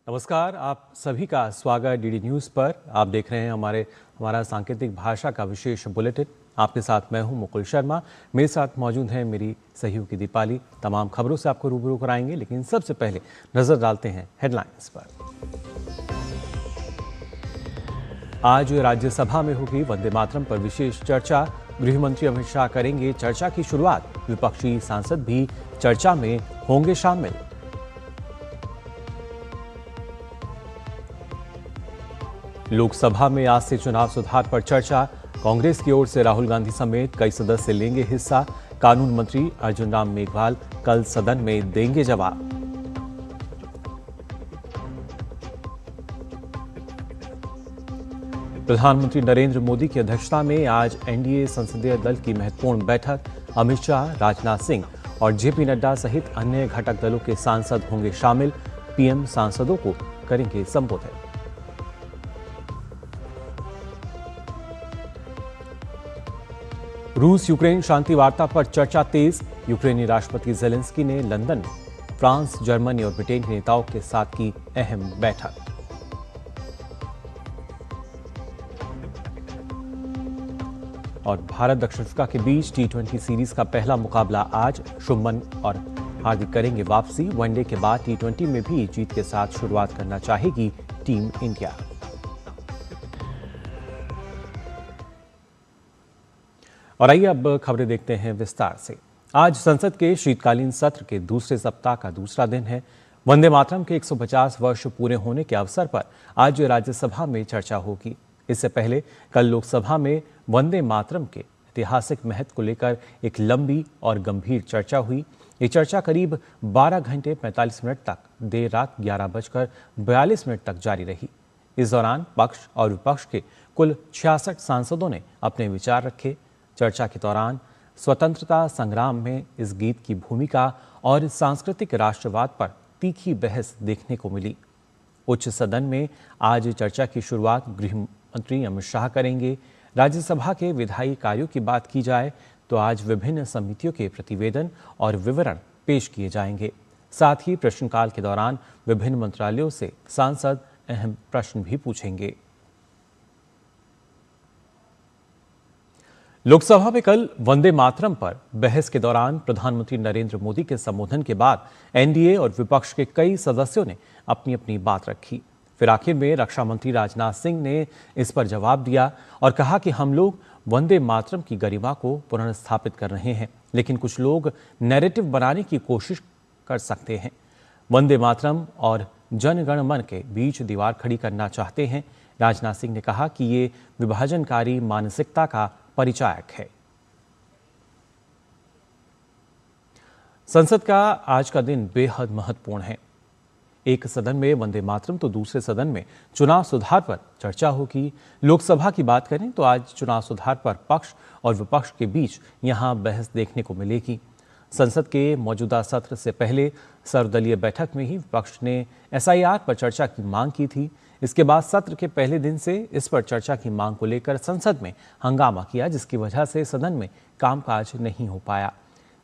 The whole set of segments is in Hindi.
नमस्कार, आप सभी का स्वागत डीडी न्यूज़ पर। आप देख रहे हैं हमारा सांकेतिक भाषा का विशेष बुलेटिन। आपके साथ मैं हूं मुकुल शर्मा। मेरे साथ मौजूद हैं मेरी सहयोगी दीपाली। तमाम खबरों से आपको रूबरू कराएंगे, लेकिन सबसे पहले नजर डालते हैं हेडलाइंस पर। आज राज्यसभा में होगी वंदे मातरम पर विशेष चर्चा। गृह मंत्री अमित शाह करेंगे चर्चा की शुरुआत। विपक्षी सांसद भी चर्चा में होंगे शामिल। लोकसभा में आज से चुनाव सुधार पर चर्चा। कांग्रेस की ओर से राहुल गांधी समेत कई सदस्य लेंगे हिस्सा। कानून मंत्री अर्जुन राम मेघवाल कल सदन में देंगे जवाब। प्रधानमंत्री नरेंद्र मोदी की अध्यक्षता में आज एनडीए संसदीय दल की महत्वपूर्ण बैठक। अमित शाह, राजनाथ सिंह और जेपी नड्डा सहित अन्य घटक दलों के सांसद होंगे शामिल। पीएम सांसदों को करेंगे संबोधित। रूस यूक्रेन शांति वार्ता पर चर्चा तेज। यूक्रेनी राष्ट्रपति ज़ेलेंस्की ने लंदन में फ्रांस, जर्मनी और ब्रिटेन के नेताओं के साथ की अहम बैठक। और भारत दक्षिण अफ्रीका के बीच टी20 सीरीज का पहला मुकाबला आज। शुभमन और हार्दिक करेंगे वापसी। वनडे के बाद टी20 में भी जीत के साथ शुरुआत करना चाहेगी टीम इंडिया। और आइए अब खबरें देखते हैं विस्तार से। आज संसद के शीतकालीन सत्र के दूसरे सप्ताह का दूसरा दिन है। वंदे मातरम के 150 वर्ष पूरे होने के अवसर पर आज राज्यसभा में चर्चा होगी। इससे पहले कल लोकसभा में वंदे मातरम के ऐतिहासिक महत्व को लेकर एक लंबी और गंभीर चर्चा हुई। ये चर्चा करीब 12 घंटे 45 मिनट तक देर रात 11:42 तक जारी रही। इस दौरान पक्ष और विपक्ष के कुल 66 सांसदों ने अपने विचार रखे। चर्चा के दौरान स्वतंत्रता संग्राम में इस गीत की भूमिका और सांस्कृतिक राष्ट्रवाद पर तीखी बहस देखने को मिली। उच्च सदन में आज चर्चा की शुरुआत गृह मंत्री अमित शाह करेंगे। राज्यसभा के विधायी कार्यों की बात की जाए तो आज विभिन्न समितियों के प्रतिवेदन और विवरण पेश किए जाएंगे। साथ ही प्रश्नकाल के दौरान विभिन्न मंत्रालयों से सांसद अहम प्रश्न भी पूछेंगे। लोकसभा में कल वंदे मातरम पर बहस के दौरान प्रधानमंत्री नरेंद्र मोदी के संबोधन के बाद एनडीए और विपक्ष के कई सदस्यों ने अपनी अपनी बात रखी। फिर आखिर में रक्षा मंत्री राजनाथ सिंह ने इस पर जवाब दिया और कहा कि हम लोग वंदे मातरम की गरिमा को पुनर्स्थापित कर रहे हैं, लेकिन कुछ लोग नैरेटिव बनाने की कोशिश कर सकते हैं। वंदे मातरम और जन गण मन के बीच दीवार खड़ी करना चाहते हैं। राजनाथ सिंह ने कहा कि ये विभाजनकारी मानसिकता का परिचायक है। संसद का आज का दिन बेहद महत्वपूर्ण है। एक सदन में वंदे मातरम तो दूसरे सदन में चुनाव सुधार पर चर्चा होगी। लोकसभा की बात करें तो आज चुनाव सुधार पर पक्ष और विपक्ष के बीच यहां बहस देखने को मिलेगी। संसद के मौजूदा सत्र से पहले सर्वदलीय बैठक में ही विपक्ष ने एसआईआर पर चर्चा की मांग की थी। इसके बाद सत्र के पहले दिन से इस पर चर्चा की मांग को लेकर संसद में हंगामा किया, जिसकी वजह से सदन में कामकाज नहीं हो पाया।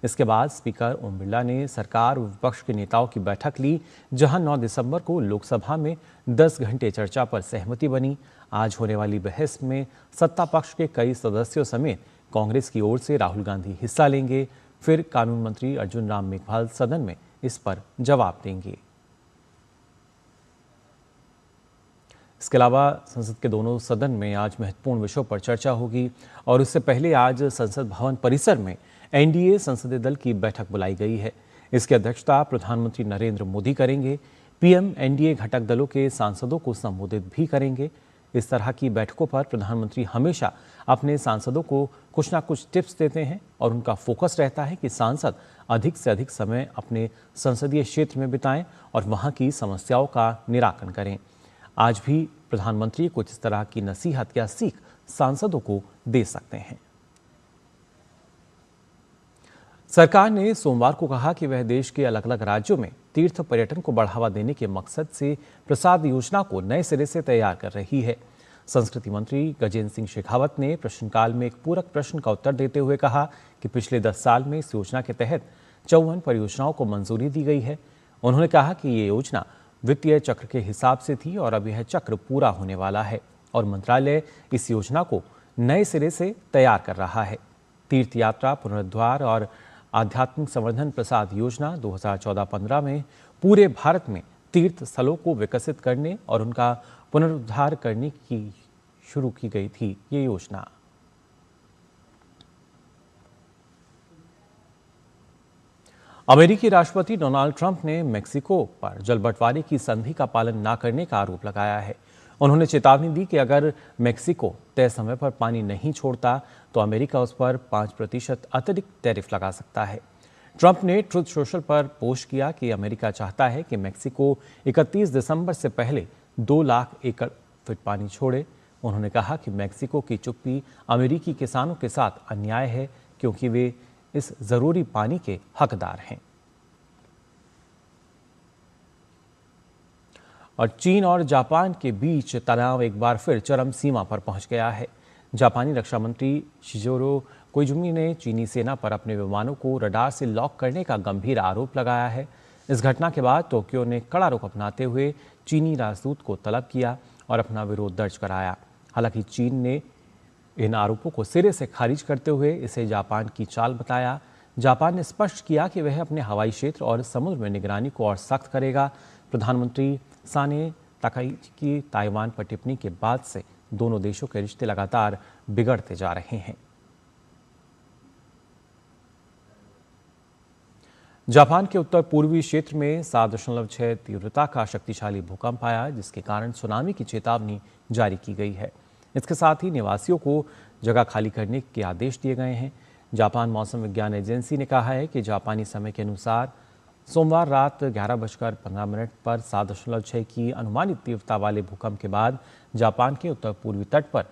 इसके बाद स्पीकर ओम बिरला ने सरकार और विपक्ष के नेताओं की बैठक ली, जहां 9 दिसंबर को लोकसभा में 10 घंटे चर्चा पर सहमति बनी। आज होने वाली बहस में सत्ता पक्ष के कई सदस्यों समेत कांग्रेस की ओर से राहुल गांधी हिस्सा लेंगे। फिर कानून मंत्री अर्जुन राम मेघवाल सदन में इस पर जवाब देंगे। इसके अलावा संसद के दोनों सदन में आज महत्वपूर्ण विषयों पर चर्चा होगी और उससे पहले आज संसद भवन परिसर में एनडीए संसदीय दल की बैठक बुलाई गई है। इसकी अध्यक्षता प्रधानमंत्री नरेंद्र मोदी करेंगे। पीएम एनडीए घटक दलों के सांसदों को संबोधित भी करेंगे। इस तरह की बैठकों पर प्रधानमंत्री हमेशा अपने सांसदों को कुछ ना कुछ टिप्स देते हैं और उनका फोकस रहता है कि सांसद अधिक से अधिक समय अपने संसदीय क्षेत्र में बिताएं और वहां की समस्याओं का निराकरण करें। आज भी प्रधानमंत्री कुछ इस तरह की नसीहत या सीख सांसदों को दे सकते हैं। सरकार ने सोमवार को कहा कि वह देश के अलग अलग राज्यों में तीर्थ पर्यटन को बढ़ावा देने के मकसद से प्रसाद योजना को नए सिरे से तैयार कर रही है। संस्कृति मंत्री गजेंद्र सिंह शेखावत ने प्रश्नकाल में एक पूरक प्रश्न का उत्तर देते हुए कहा कि पिछले 10 साल में इस योजना के तहत 54 परियोजनाओं को मंजूरी दी गई है। उन्होंने कहा कि ये योजना वित्तीय चक्र के हिसाब से थी और अब यह चक्र पूरा होने वाला है और मंत्रालय इस योजना को नए सिरे से तैयार कर रहा है। तीर्थ यात्रा पुनरुद्धार और आध्यात्मिक संवर्धन प्रसाद योजना 2014-15 में पूरे भारत में तीर्थ स्थलों को विकसित करने और उनका पुनरुद्धार करने की शुरू की गई थी ये योजना। अमेरिकी राष्ट्रपति डोनाल्ड ट्रंप ने मेक्सिको पर जल बंटवारे की संधि का पालन न करने का आरोप लगाया है। उन्होंने चेतावनी दी कि अगर मेक्सिको तय समय पर पानी नहीं छोड़ता तो अमेरिका उस पर 5% अतिरिक्त टैरिफ लगा सकता है। ट्रंप ने ट्रुथ सोशल पर पोस्ट किया कि अमेरिका चाहता है कि मेक्सिको 31 दिसंबर से पहले 2 लाख एकड़ फीट पानी छोड़े। उन्होंने कहा कि मेक्सिको की चुप्पी अमेरिकी किसानों के साथ अन्याय है क्योंकि वे इस जरूरी पानी के हकदार हैं। और चीन और जापान के बीच तनाव एक बार फिर चरम सीमा पर पहुंच गया है। जापानी रक्षा मंत्री शिजोरो कोइजुमी ने चीनी सेना पर अपने विमानों को रडार से लॉक करने का गंभीर आरोप लगाया है। इस घटना के बाद टोक्यो ने कड़ा रुख अपनाते हुए चीनी राजदूत को तलब किया और अपना विरोध दर्ज कराया। हालांकि चीन ने इन आरोपों को सिरे से खारिज करते हुए इसे जापान की चाल बताया। जापान ने स्पष्ट किया कि वह अपने हवाई क्षेत्र और समुद्र में निगरानी को और सख्त करेगा। प्रधानमंत्री साने ताकाइची की ताइवान पर टिप्पणी के बाद से दोनों देशों के रिश्ते लगातार बिगड़ते जा रहे हैं। जापान के उत्तर पूर्वी क्षेत्र में 7.6 तीव्रता का शक्तिशाली भूकंप आया, जिसके कारण सुनामी की चेतावनी जारी की गई है। इसके साथ ही निवासियों को जगह खाली करने के आदेश दिए गए हैं। जापान मौसम विज्ञान एजेंसी ने कहा है कि जापानी समय के अनुसार सोमवार रात 11:15 पर 7.6 की अनुमानित तीव्रता वाले भूकंप के बाद जापान के उत्तर पूर्वी तट पर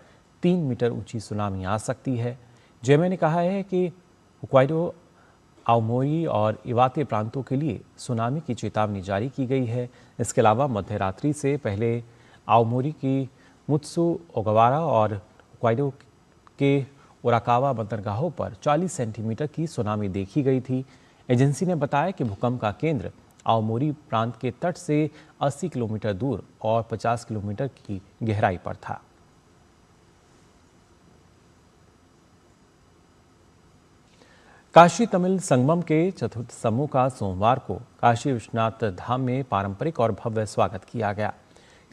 3 मीटर ऊंची सुनामी आ सकती है। जेमे ने कहा है कि होक्काइडो, आओमोरी और इवाते प्रांतों के लिए सुनामी की चेतावनी जारी की गई है। इसके अलावा मध्य रात्रि से पहले आओमोरी की मुत्सु ओगावारा और होक्काइडो के ओराकावा बंदरगाहों पर 40 सेंटीमीटर की सुनामी देखी गई थी। एजेंसी ने बताया कि भूकंप का केंद्र आओमोरी प्रांत के तट से 80 किलोमीटर दूर और 50 किलोमीटर की गहराई पर था। काशी तमिल संगमम के चतुर्थ समूह का सोमवार को काशी विश्वनाथ धाम में पारंपरिक और भव्य स्वागत किया गया।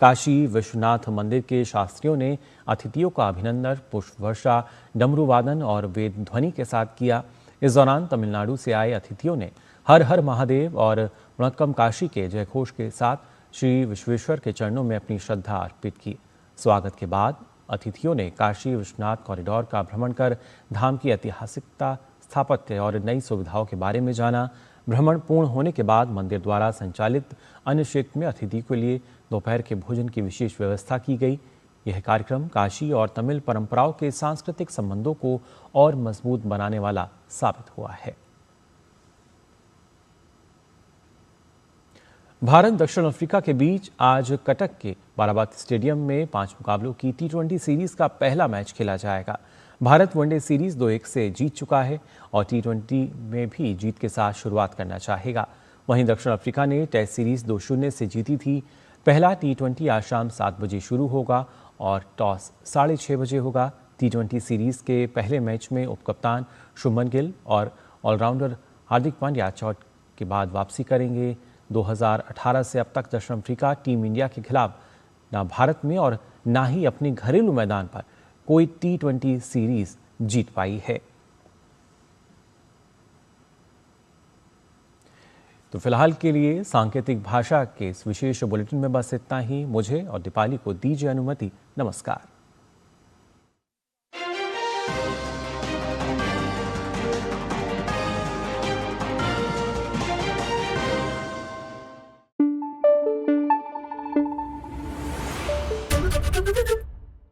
काशी विश्वनाथ मंदिर के शास्त्रियों ने अतिथियों का अभिनंदन पुष्प वर्षा, डमरू वादन और वेद ध्वनि के साथ किया। इस दौरान तमिलनाडु से आए अतिथियों ने हर हर महादेव और वणक्कम काशी के जयघोष के साथ श्री विश्वेश्वर के चरणों में अपनी श्रद्धा अर्पित की। स्वागत के बाद अतिथियों ने काशी विश्वनाथ कॉरिडोर का भ्रमण कर धाम की ऐतिहासिकता, स्थापत्य और नई सुविधाओं के बारे में जाना। भ्रमण पूर्ण होने के बाद मंदिर द्वारा संचालित अन्य क्षेत्र में अतिथि के लिए दोपहर के भोजन की विशेष व्यवस्था की गई। यह कार्यक्रम काशी और तमिल परंपराओं के सांस्कृतिक संबंधों को और मजबूत बनाने वाला साबित हुआ है। भारत दक्षिण अफ्रीका के बीच आज कटक के बाराबाती स्टेडियम में 5 मुकाबलों की T20 सीरीज का पहला मैच खेला जाएगा। भारत वनडे सीरीज 2-1 से जीत चुका है और T20 में भी जीत के साथ शुरुआत करना चाहेगा। वहीं दक्षिण अफ्रीका ने टेस्ट सीरीज 2-0 से जीती थी। पहला T20 आज शाम 7 बजे शुरू होगा और टॉस 6:30 बजे होगा। T20 सीरीज के पहले मैच में उपकप्तान शुभमन गिल और ऑलराउंडर हार्दिक पांड्या चोट के बाद वापसी करेंगे। 2018 से अब तक दक्षिण अफ्रीका टीम इंडिया के खिलाफ न भारत में और न ही अपने घरेलू मैदान पर कोई T20 सीरीज जीत पाई है। तो फिलहाल के लिए सांकेतिक भाषा के इस विशेष बुलेटिन में बस इतना ही। मुझे और दीपाली को दीजिए अनुमति। नमस्कार।